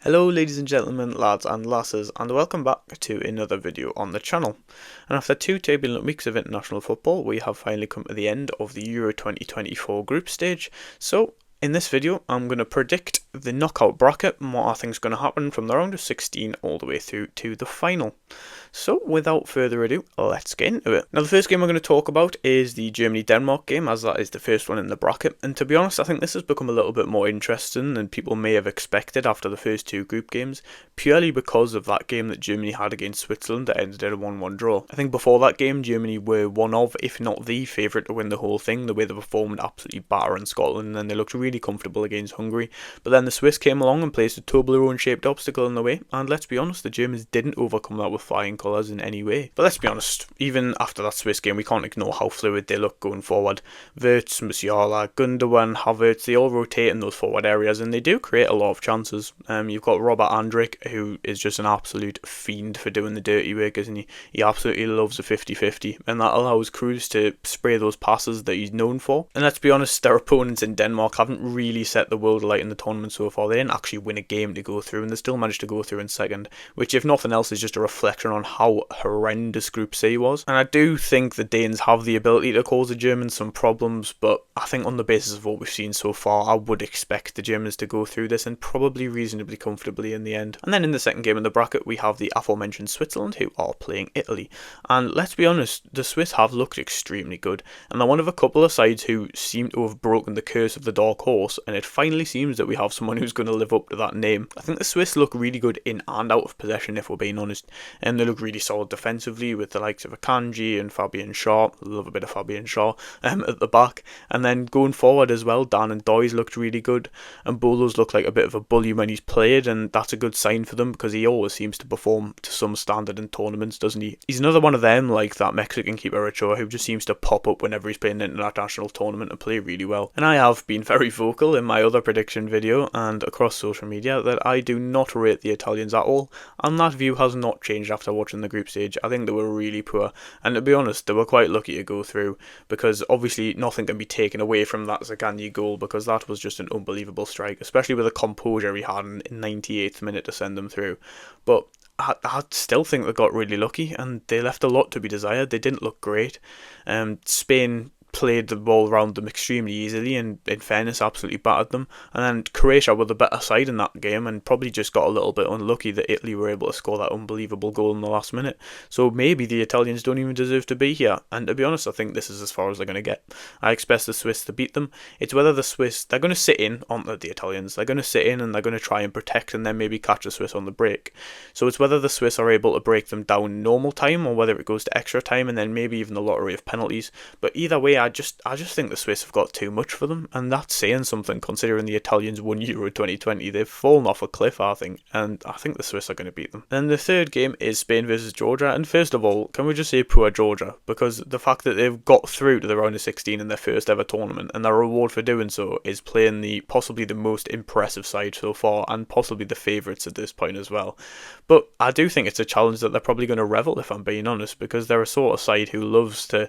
Hello ladies and gentlemen, lads and lasses, and welcome back to another video on the channel. And after two turbulent weeks of international football, we have finally come to the end of the Euro 2024 group stage. So in this video, I'm going to predict the knockout bracket and what I think is going to happen from the round of 16 all the way through to the final. So without further ado, let's get into it. Now the first game we're going to talk about is the Germany-Denmark game, as that is the first one in the bracket. And to be honest, I think this has become a little bit more interesting than people may have expected after the first two group games, purely because of that game that Germany had against Switzerland that ended in a 1-1 draw. I think before that game, Germany were one of, if not the favourite to win the whole thing, the way they performed absolutely battering Scotland, and then they looked really comfortable against Hungary. But then the Swiss came along and placed a Toblerone-shaped obstacle in the way, and let's be honest, the Germans didn't overcome that with flying colours in any way. But let's be honest, even after that Swiss game, we can't ignore how fluid they look going forward. Wirtz, Musiala, Gundogan, Havertz, they all rotate in those forward areas, and they do create a lot of chances. You've got Robert Andrich, who is just an absolute fiend for doing the dirty work, isn't he? He absolutely loves a 50-50, and that allows Cruz to spray those passes that he's known for. And let's be honest, their opponents in Denmark haven't really set the world alight in the tournament so far. They didn't actually win a game to go through, and they still managed to go through in second, which if nothing else is just a reflection on how horrendous Group C was. And I do think the Danes have the ability to cause the Germans some problems, but I think on the basis of what we've seen so far, I would expect the Germans to go through this and probably reasonably comfortably in the end. And then in the second game in the bracket, we have the aforementioned Switzerland, who are playing Italy. And let's be honest, the Swiss have looked extremely good, and they're one of a couple of sides who seem to have broken the curse of the dark horse, and it finally seems that we have someone who's going to live up to that name. I think the Swiss look really good in and out of possession, if we're being honest, and they look really solid defensively with the likes of Akanji and Fabian Shaw. Love a bit of Fabian Shaw at the back. And then going forward as well, Dan and Doyes looked really good, and Bolos looked like a bit of a bully when he's played, and that's a good sign for them because he always seems to perform to some standard in tournaments, doesn't he? He's another one of them, like that Mexican keeper Ochoa, who just seems to pop up whenever he's playing an international tournament and play really well. And I have been very vocal in my other prediction video and across social media that I do not rate the Italians at all, and that view has not changed after watching the group stage. I think they were really poor, and to be honest, they were quite lucky to go through, because obviously nothing can be taken away from that Zaganyi goal, because that was just an unbelievable strike, especially with the composure he had in 98th minute to send them through. But I still think they got really lucky, and they left a lot to be desired. They didn't look great. Spain played the ball around them extremely easily, and in fairness absolutely battered them. And then Croatia were the better side in that game and probably just got a little bit unlucky that Italy were able to score that unbelievable goal in the last minute. So maybe the Italians don't even deserve to be here, and to be honest, I think this is as far as they're going to get. I expect the Swiss to beat them. It's whether the Swiss, they're going to sit in, aren't they, the Italians? They're going to sit in and they're going to try and protect and then maybe catch the Swiss on the break. So it's whether the Swiss are able to break them down normal time or whether it goes to extra time and then maybe even the lottery of penalties. But either way, I just think the Swiss have got too much for them, and that's saying something considering the Italians won Euro 2020. They've fallen off a cliff, I think, and I think the Swiss are going to beat them. Then the third game is Spain versus Georgia, and first of all, can we just say poor Georgia, because the fact that they've got through to the round of 16 in their first ever tournament, and their reward for doing so is playing the possibly the most impressive side so far, and possibly the favourites at this point as well. But I do think it's a challenge that they're probably going to revel, if I'm being honest, because they're a sort of side who loves to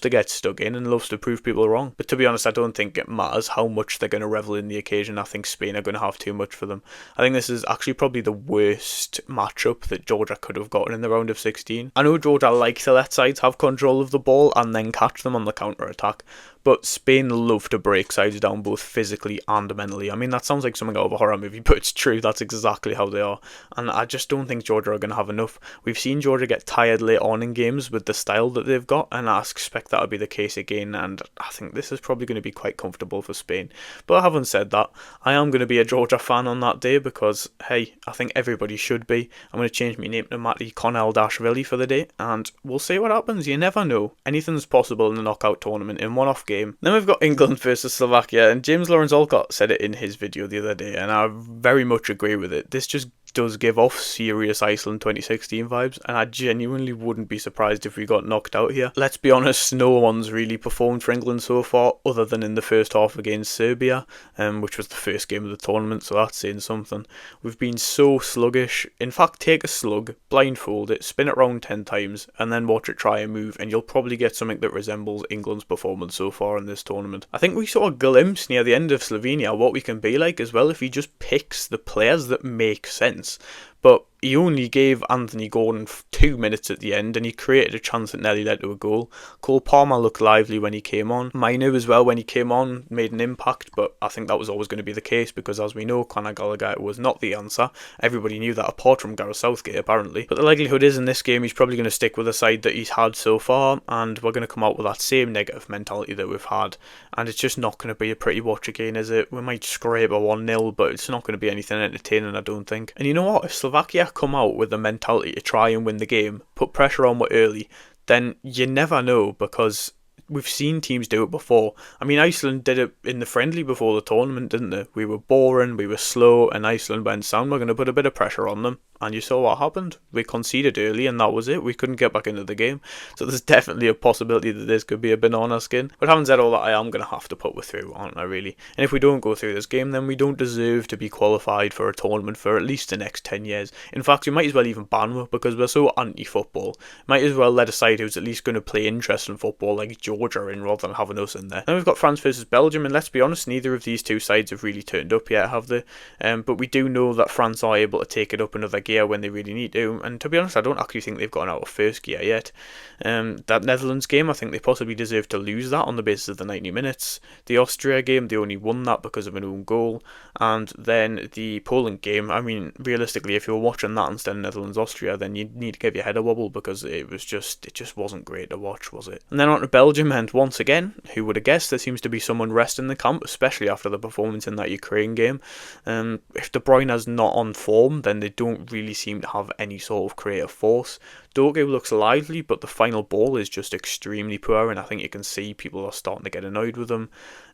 get stuck in and loves to prove people wrong. But to be honest, I don't think it matters how much they're going to revel in the occasion. I think Spain are going to have too much for them. I think this is actually probably the worst matchup that Georgia could have gotten in the round of 16. I know Georgia like to let sides have control of the ball and then catch them on the counter-attack, but Spain love to break sides down both physically and mentally. I mean, that sounds like something out of a horror movie, but it's true. That's exactly how they are. And I just don't think Georgia are going to have enough. We've seen Georgia get tired late on in games with the style that they've got, and I expect that to be the case again. And I think this is probably going to be quite comfortable for Spain. But having said that, I am going to be a Georgia fan on that day because, hey, I think everybody should be. I'm going to change my name to Matty Connell-Dashvili for the day, and we'll see what happens. You never know. Anything's possible in the knockout tournament in one-off game. Then we've got England versus Slovakia, and James Lawrence Alcott said it in his video the other day, and I very much agree with it. This just does give off serious Iceland 2016 vibes, and I genuinely wouldn't be surprised if we got knocked out here. Let's be honest, no one's really performed for England so far, other than in the first half against Serbia, which was the first game of the tournament, so that's saying something. We've been so sluggish. In fact, take a slug, blindfold it, spin it around 10 times, and then watch it try and move, and you'll probably get something that resembles England's performance so far in this tournament. I think we saw a glimpse near the end of Slovenia what we can be like as well if he just picks the players that make sense. But he only gave Anthony Gordon 2 minutes at the end, and he created a chance that nearly led to a goal. Cole Palmer looked lively when he came on. Mainu as well, when he came on, made an impact, but I think that was always going to be the case because, as we know, Conor Gallagher was not the answer. Everybody knew that apart from Gareth Southgate, apparently. But the likelihood is in this game he's probably going to stick with the side that he's had so far, and we're going to come out with that same negative mentality that we've had. And it's just not going to be a pretty watch again, is it? We might scrape a 1-0, but it's not going to be anything entertaining, I don't think. And you know what? If Slovakia come out with the mentality to try and win the game, put pressure on early, then you never know, because we've seen teams do it before. I mean, Iceland did it in the friendly before the tournament, didn't they? We were boring, we were slow, and Iceland went down. We're going to put a bit of pressure on them. And you saw what happened. We conceded early and that was it. We couldn't get back into the game. So there's definitely a possibility that this could be a banana skin. But having said all that, I am going to have to put through, aren't I, really? And if we don't go through this game, then we don't deserve to be qualified for a tournament for at least the next 10 years. In fact, we might as well even ban it because we're so anti-football. Might as well let a side who's at least going to play interesting football like Georgia in rather than having us in there. Then we've got France versus Belgium, and let's be honest, neither of these two sides have really turned up yet, have they? But we do know that France are able to take it up another gear when they really need to, and to be honest, I don't actually think they've gotten out of first gear yet. That Netherlands game, I think they possibly deserve to lose that on the basis of the 90 minutes. The Austria game, they only won that because of an own goal. And then the Poland game, I mean, realistically, if you were watching that instead of Netherlands-Austria, then you'd need to give your head a wobble because it just wasn't great to watch, was it? And then on to Belgium, and once again, who would have guessed, there seems to be some unrest in the camp, especially after the performance in that Ukraine game. If De Bruyne's not on form, then they don't really seem to have any sort of creative force. Dogu looks lively, but the final ball is just extremely poor, and I think you can see people are starting to get annoyed with him.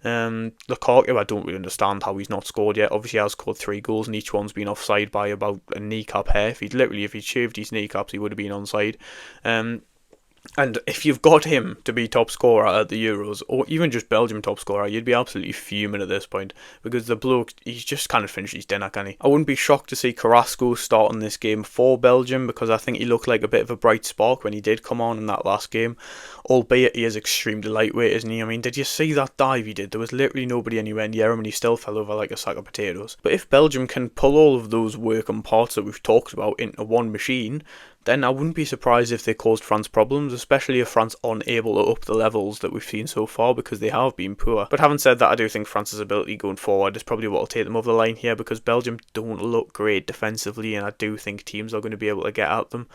Lukaku, I don't really understand how he's not scored yet. Obviously, he has scored 3 goals, and each one's been offside by about a kneecap hair. If he'd shaved his kneecaps, he would have been onside. And if you've got him to be top scorer at the Euros, or even just Belgium top scorer, you'd be absolutely fuming at this point, because the bloke, he's just kind of finished his dinner, can he? I wouldn't be shocked to see Carrasco start on this game for Belgium, because I think he looked like a bit of a bright spark when he did come on in that last game, albeit he is extremely lightweight, isn't he? I mean, did you see that dive he did? There was literally nobody anywhere near him, and he still fell over like a sack of potatoes. But if Belgium can pull all of those working parts that we've talked about into one machine, then I wouldn't be surprised if they caused France problems, especially if France aren't able to up the levels that we've seen so far, because they have been poor. But having said that, I do think France's ability going forward is probably what will take them over the line here, because Belgium don't look great defensively, and I do think teams are going to be able to get at them.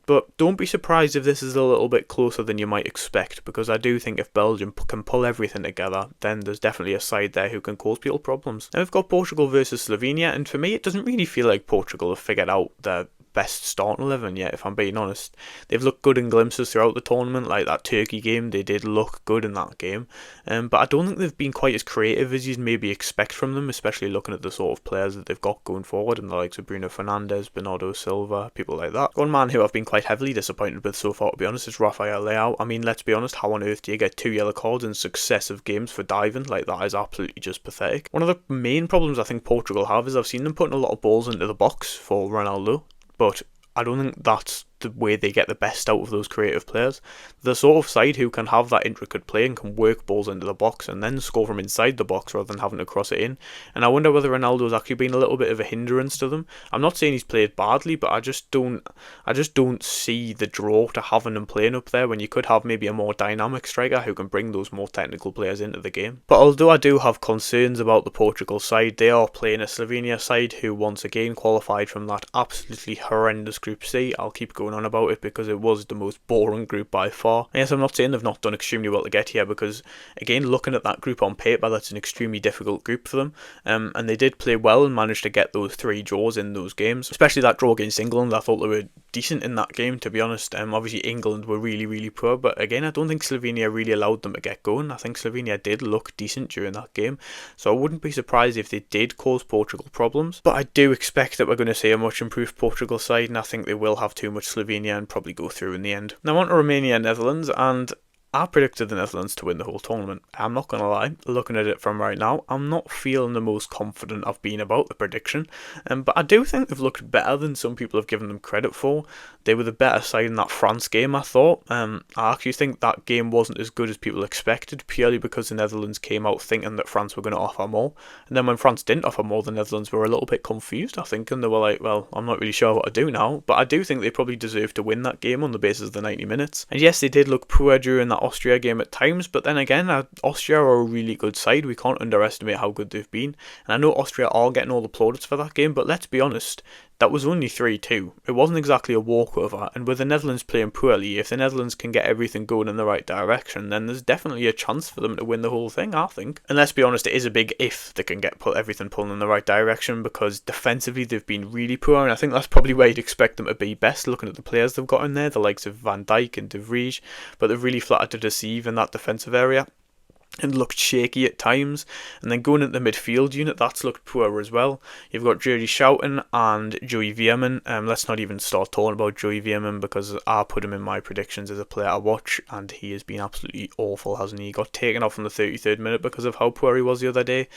But don't be surprised if this is a little bit closer than you might expect, because I do think if Belgium can pull everything together, then there's definitely a side there who can cause people problems. Now we've got Portugal versus Slovenia, and for me it doesn't really feel like Portugal have figured out their best starting 11 yet, if I'm being honest. They've looked good in glimpses throughout the tournament, like that Turkey game, they did look good in that game, but I don't think they've been quite as creative as you'd maybe expect from them, especially looking at the sort of players that they've got going forward, and the likes of Bruno Fernandes, Bernardo Silva, people like that. One man who I've been quite heavily disappointed with so far, to be honest, is Rafael Leao. I mean, let's be honest, how on earth do you get 2 yellow cards in successive games for diving? Like, that is absolutely just pathetic. One of the main problems I think Portugal have is I've seen them putting a lot of balls into the box for Ronaldo, but I don't think that's the way they get the best out of those creative players. The sort of side who can have that intricate play and can work balls into the box and then score from inside the box rather than having to cross it in. And I wonder whether Ronaldo's actually been a little bit of a hindrance to them. I'm not saying he's played badly, but I just don't see the draw to having him playing up there when you could have maybe a more dynamic striker who can bring those more technical players into the game. But although I do have concerns about the Portugal side, they are playing a Slovenia side who once again qualified from that absolutely horrendous Group C. I'll keep going on about it because it was the most boring group by far. And yes, I'm not saying they've not done extremely well to get here, because again, looking at that group on paper, that's an extremely difficult group for them, and they did play well and managed to get those 3 draws in those games, especially that draw against England. I thought they were decent in that game, to be honest. Obviously England were really, really poor, but again, I don't think Slovenia really allowed them to get going. I think Slovenia did look decent during that game, so I wouldn't be surprised if they did cause Portugal problems. But I do expect that we're going to see a much improved Portugal side, and I think they will have too much Slovenia and probably go through in the end. Now on to Romania and Netherlands, and I predicted the Netherlands to win the whole tournament. I'm not going to lie, looking at it from right now, I'm not feeling the most confident I've been about the prediction, but I do think they've looked better than some people have given them credit for. They were the better side in that France game, I thought. I actually think that game wasn't as good as people expected, purely because the Netherlands came out thinking that France were going to offer more, and then when France didn't offer more, the Netherlands were a little bit confused, I think, and they were like, well, I'm not really sure what to do now, but I do think they probably deserved to win that game on the basis of the 90 minutes. And yes, they did look poor during that Austria game at times, but then again, Austria are a really good side. We can't underestimate how good they've been, and I know Austria are getting all the plaudits for that game, but let's be honest, that was only 3-2. It wasn't exactly a walkover, and with the Netherlands playing poorly, if the Netherlands can get everything going in the right direction, then there's definitely a chance for them to win the whole thing, I think. And let's be honest, it is a big if they can get everything pulling in the right direction, because defensively they've been really poor, and I think that's probably where you'd expect them to be best, looking at the players they've got in there, the likes of Van Dijk and De Vrij, but they've really flattered to deceive in that defensive area and looked shaky at times. And then going into the midfield unit, that's looked poor as well. You've got Jurdy Schouten and Joey Veerman. Let's not even start talking about Joey Veerman, because I put him in my predictions as a player to watch, and he has been absolutely awful, hasn't he? He got taken off in the 33rd minute because of how poor he was the other day.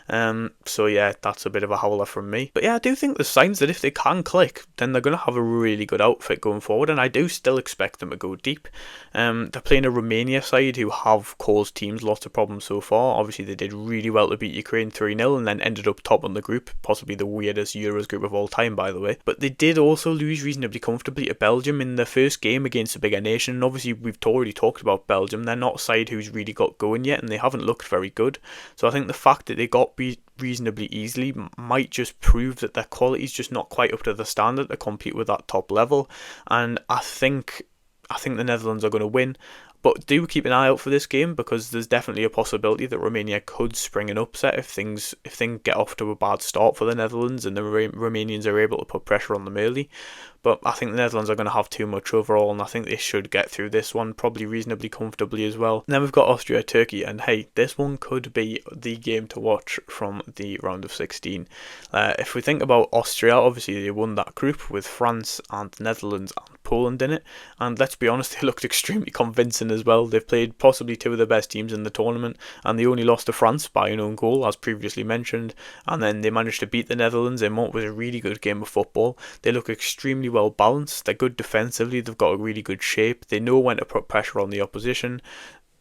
So yeah, that's a bit of a howler from me. But yeah, I do think there's signs that if they can click, then they're going to have a really good outfit going forward, and I do still expect them to go deep. They're playing a Romania side who have caused teams lots of problems so far. Obviously they did really well to beat Ukraine 3-0 and then ended up top on the group, possibly the weirdest Euros group of all time, by the way. But they did also lose reasonably comfortably to Belgium in the first game against a bigger nation, and obviously we've already talked about Belgium. They're not a side who's really got going yet, and they haven't looked very good, so I think the fact that they got beat reasonably easily might just prove that their quality is just not quite up to the standard to compete with that top level. And I think the Netherlands are going to win. But do keep an eye out for this game, because there's definitely a possibility that Romania could spring an upset if things get off to a bad start for the Netherlands and the Romanians are able to put pressure on them early. But I think the Netherlands are going to have too much overall, and I think they should get through this one probably reasonably comfortably as well. And then we've got Austria, Turkey, and hey, this one could be the game to watch from the round of 16. If we think about Austria, obviously they won that group with France and the Netherlands and Poland in it, and let's be honest, they looked extremely convincing as well. They've played possibly two of the best teams in the tournament, and they only lost to France by an own goal, as previously mentioned, and then they managed to beat the Netherlands in what was a really good game of football. They look extremely well balanced, they're good defensively, they've got a really good shape, they know when to put pressure on the opposition.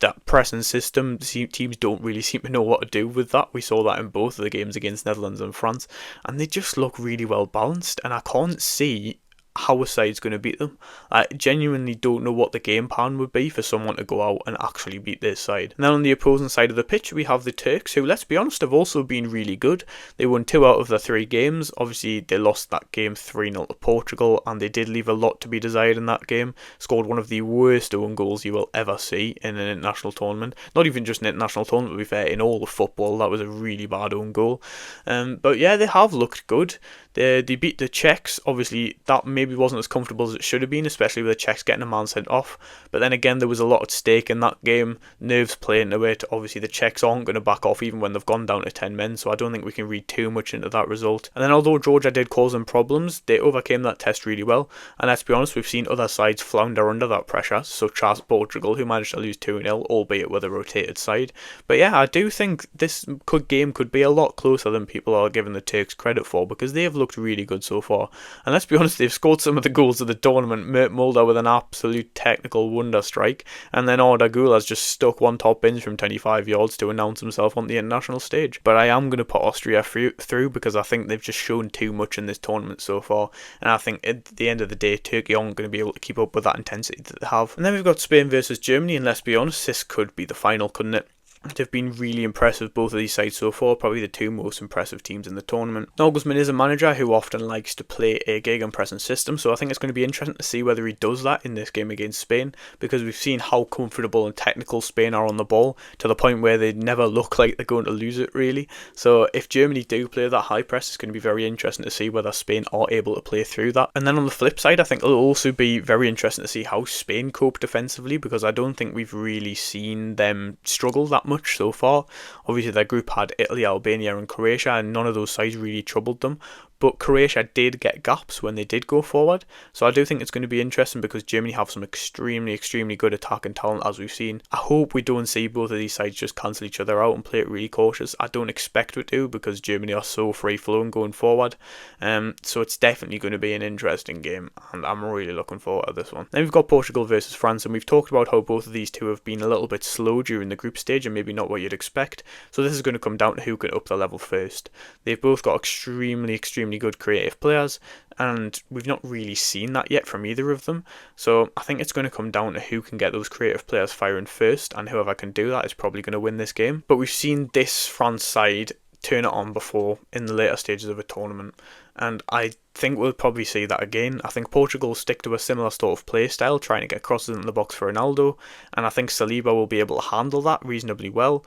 That pressing system, teams don't really seem to know what to do with that. We saw that in both of the games against Netherlands and France, and they just look really well balanced, and I can't see how a side's going to beat them. I genuinely don't know what the game plan would be for someone to go out and actually beat this side. And then on the opposing side of the pitch, we have the Turks, who, let's be honest, have also been really good. They won 2 out of their 3 games. Obviously, they lost that game 3-0 to Portugal, and they did leave a lot to be desired in that game. Scored one of the worst own goals you will ever see in an international tournament. Not even just an international tournament, to be fair, in all of football. That was a really bad own goal. But yeah, they have looked good. They beat the Czechs. Obviously, that maybe wasn't as comfortable as it should have been, especially with the Czechs getting a man sent off. But then again, there was a lot at stake in that game. Nerves playing into it. Obviously, the Czechs aren't going to back off even when they've gone down to 10 men, so I don't think we can read too much into that result. And then although Georgia did cause them problems, they overcame that test really well. And let's be honest, we've seen other sides flounder under that pressure, such as Portugal, who managed to lose 2-0, albeit with a rotated side. But yeah, I do think this game could be a lot closer than people are giving the Turks credit for, because they have looked really good so far. And let's be honest, they've scored some of the goals of the tournament. Mert Mulder with an absolute technical wonder strike, and then Arda Güler's just stuck one top bins from 25 yards to announce himself on the international stage. But I am going to put Austria through, because I think they've just shown too much in this tournament so far, and I think at the end of the day, Turkey aren't going to be able to keep up with that intensity that they have. And then we've got Spain versus Germany, and let's be honest, this could be the final, couldn't it? They've been really impressive, both of these sides so far, probably the two most impressive teams in the tournament. Nagelsmann is a manager who often likes to play a gegenpressing system, so I think it's going to be interesting to see whether he does that in this game against Spain, because we've seen how comfortable and technical Spain are on the ball, to the point where they never look like they're going to lose it, really. So if Germany do play that high press, it's going to be very interesting to see whether Spain are able to play through that. And then on the flip side, I think it'll also be very interesting to see how Spain cope defensively, because I don't think we've really seen them struggle that much so far. Obviously their group had Italy, Albania and Croatia, and none of those sides really troubled them, but Croatia did get gaps when they did go forward, so I do think it's going to be interesting, because Germany have some extremely good attacking talent, as we've seen. I hope we don't see both of these sides just cancel each other out and play it really cautious. I don't expect it to, because Germany are so free flowing going forward, so it's definitely going to be an interesting game, and I'm really looking forward to this one. Then we've got Portugal versus France, and we've talked about how both of these two have been a little bit slow during the group stage, and maybe not what you'd expect, so this is going to come down to who can up the level first. They've both got extremely good creative players, and we've not really seen that yet from either of them, so I think it's going to come down to who can get those creative players firing first, and whoever can do that is probably going to win this game. But we've seen this France side turn it on before in the later stages of a tournament, and I think we'll probably see that again. I think Portugal will stick to a similar sort of play style, trying to get crosses in the box for Ronaldo, and I think Saliba will be able to handle that reasonably well.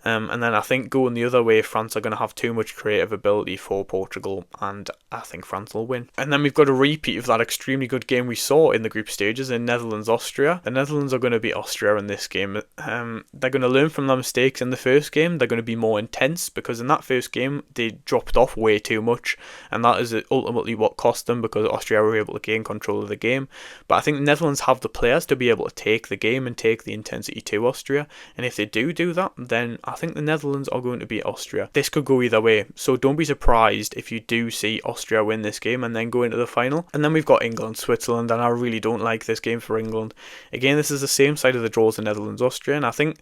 And then I think going the other way, France are going to have too much creative ability for Portugal, and I think France will win. And then we've got a repeat of that extremely good game we saw in the group stages in Netherlands-Austria. The Netherlands are going to beat Austria in this game. They're going to learn from their mistakes in the first game. They're going to be more intense, because in that first game they dropped off way too much, and that is ultimately what cost them, because Austria were able to gain control of the game. But I think the Netherlands have the players to be able to take the game and take the intensity to Austria, and if they do that, then I think the Netherlands are going to beat Austria. This could go either way, so don't be surprised if you do see Austria win this game and then go into the final. And then we've got England-Switzerland, and I really don't like this game for England. Again, this is the same side of the draw as the Netherlands-Austria, and I think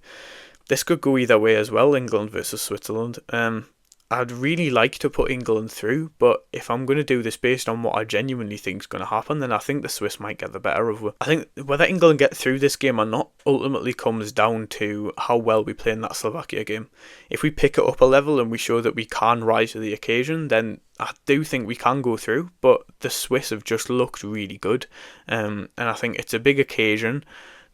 this could go either way as well, England versus Switzerland. I'd really like to put England through, but if I'm going to do this based on what I genuinely think is going to happen, then I think the Swiss might get the better of it. I think whether England get through this game or not ultimately comes down to how well we play in that Slovakia game. If we pick it up a level and we show that we can rise to the occasion, then I do think we can go through, but the Swiss have just looked really good, and I think it's a big occasion.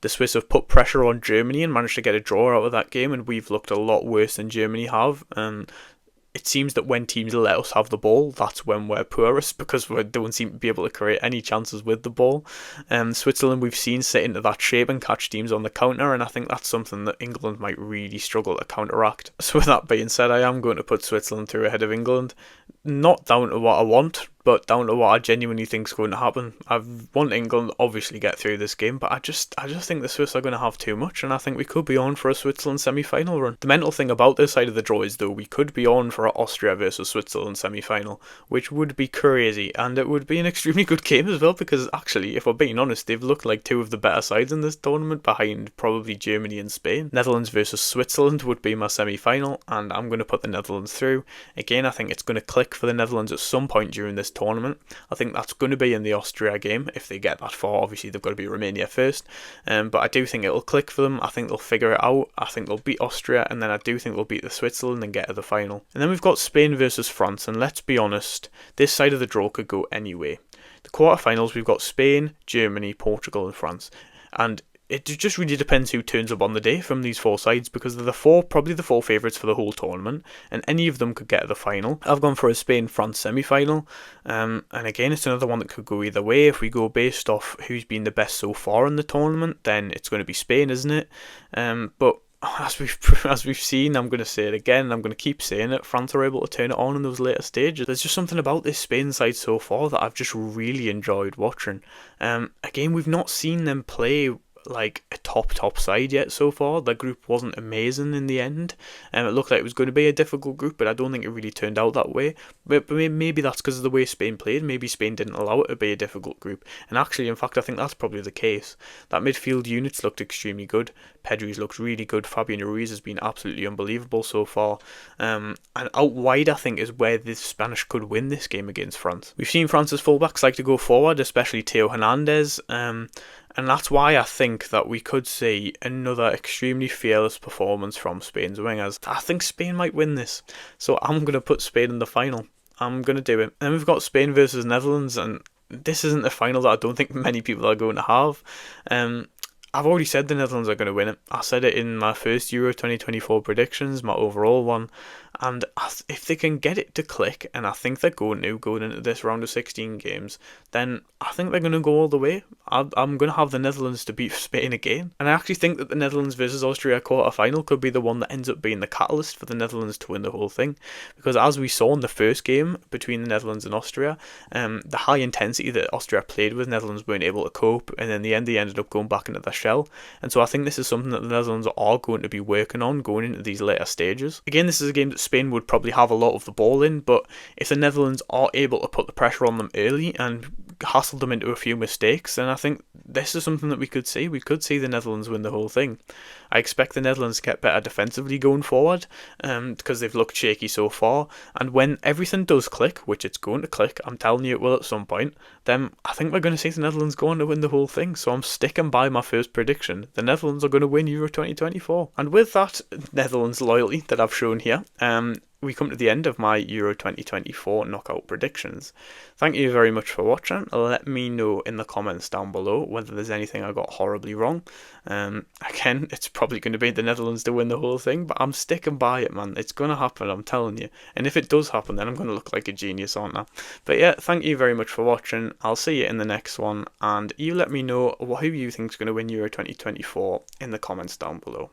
The Swiss have put pressure on Germany and managed to get a draw out of that game, and we've looked a lot worse than Germany have. It seems that when teams let us have the ball, that's when we're poorest, because we don't seem to be able to create any chances with the ball. Switzerland, we've seen sit into that shape and catch teams on the counter, and I think that's something that England might really struggle to counteract. So with that being said, I am going to put Switzerland through ahead of England. Not down to what I want, but down to what I genuinely think is going to happen. I want England obviously get through this game, but I just think the Swiss are going to have too much, and I think we could be on for a Switzerland semi-final run. The mental thing about this side of the draw is, though, we could be on for an Austria versus Switzerland semi-final, which would be crazy, and it would be an extremely good game as well, because actually, if we're being honest, they've looked like two of the better sides in this tournament, behind probably Germany and Spain. Netherlands versus Switzerland would be my semi-final, and I'm going to put the Netherlands through. Again, I think it's going to click for the Netherlands at some point during this tournament. I think that's going to be in the Austria game if they get that far. Obviously they've got to beat Romania first, but I do think it'll click for them. I think they'll figure it out. I think they'll beat Austria, and then I do think they'll beat the Switzerland and get to the final. And then we've got Spain versus France, and let's be honest, this side of the draw could go any way. The quarterfinals, we've got Spain, Germany, Portugal and France, and it just really depends who turns up on the day from these four sides, because they're probably the four favourites for the whole tournament, and any of them could get to the final. I've gone for a Spain-France semi-final, and again, it's another one that could go either way. If we go based off who's been the best so far in the tournament, then it's going to be Spain, isn't it? But as we've seen, I'm going to say it again, I'm going to keep saying it, France are able to turn it on in those later stages. There's just something about this Spain side so far that I've just really enjoyed watching. Again, we've not seen them play like a top side yet so far. The group wasn't amazing in the end, and it looked like it was going to be a difficult group, but I don't think it really turned out that way. But maybe that's because of the way Spain played. Maybe Spain didn't allow it to be a difficult group, and actually, in fact, I think that's probably the case. That midfield units looked extremely good. Pedri's looked really good. Fabian Ruiz has been absolutely unbelievable so far, and out wide I think is where the Spanish could win this game against France. We've seen France's fullbacks like to go forward, especially Theo Hernandez, And that's why I think that we could see another extremely fearless performance from Spain's wingers. I think Spain might win this, so I'm going to put Spain in the final. I'm going to do it. And we've got Spain versus Netherlands, and this isn't a final that I don't think many people are going to have. I've already said the Netherlands are going to win it. I said it in my first Euro 2024 predictions, my overall one. And if they can get it to click, and I think they're going into this round of 16 games, then I think they're going to go all the way. I'm going to have the Netherlands to beat Spain again. And I actually think that the Netherlands versus Austria quarter-final could be the one that ends up being the catalyst for the Netherlands to win the whole thing. Because as we saw in the first game between the Netherlands and Austria, the high intensity that Austria played with, Netherlands weren't able to cope, and in the end they ended up going back into their shell. And so I think this is something that the Netherlands are going to be working on going into these later stages. Again, this is a game that Spain would probably have a lot of the ball in, but if the Netherlands are able to put the pressure on them early and hassle them into a few mistakes, then I think this is something that we could see. We could see the Netherlands win the whole thing. I expect the Netherlands to get better defensively going forward, because they've looked shaky so far. And when everything does click, which it's going to click, I'm telling you it will at some point, then I think we're going to see the Netherlands going to win the whole thing. So I'm sticking by my first prediction. The Netherlands are going to win Euro 2024. And with that Netherlands loyalty that I've shown here, we come to the end of my Euro 2024 knockout predictions. Thank you very much for watching. Let me know in the comments down below whether there's anything I got horribly wrong. Again, it's probably going to be the Netherlands to win the whole thing, but I'm sticking by it, man. It's going to happen, I'm telling you. And if it does happen, then I'm going to look like a genius, aren't I? But yeah, thank you very much for watching. I'll see you in the next one, and you let me know who you think is going to win Euro 2024 in the comments down below.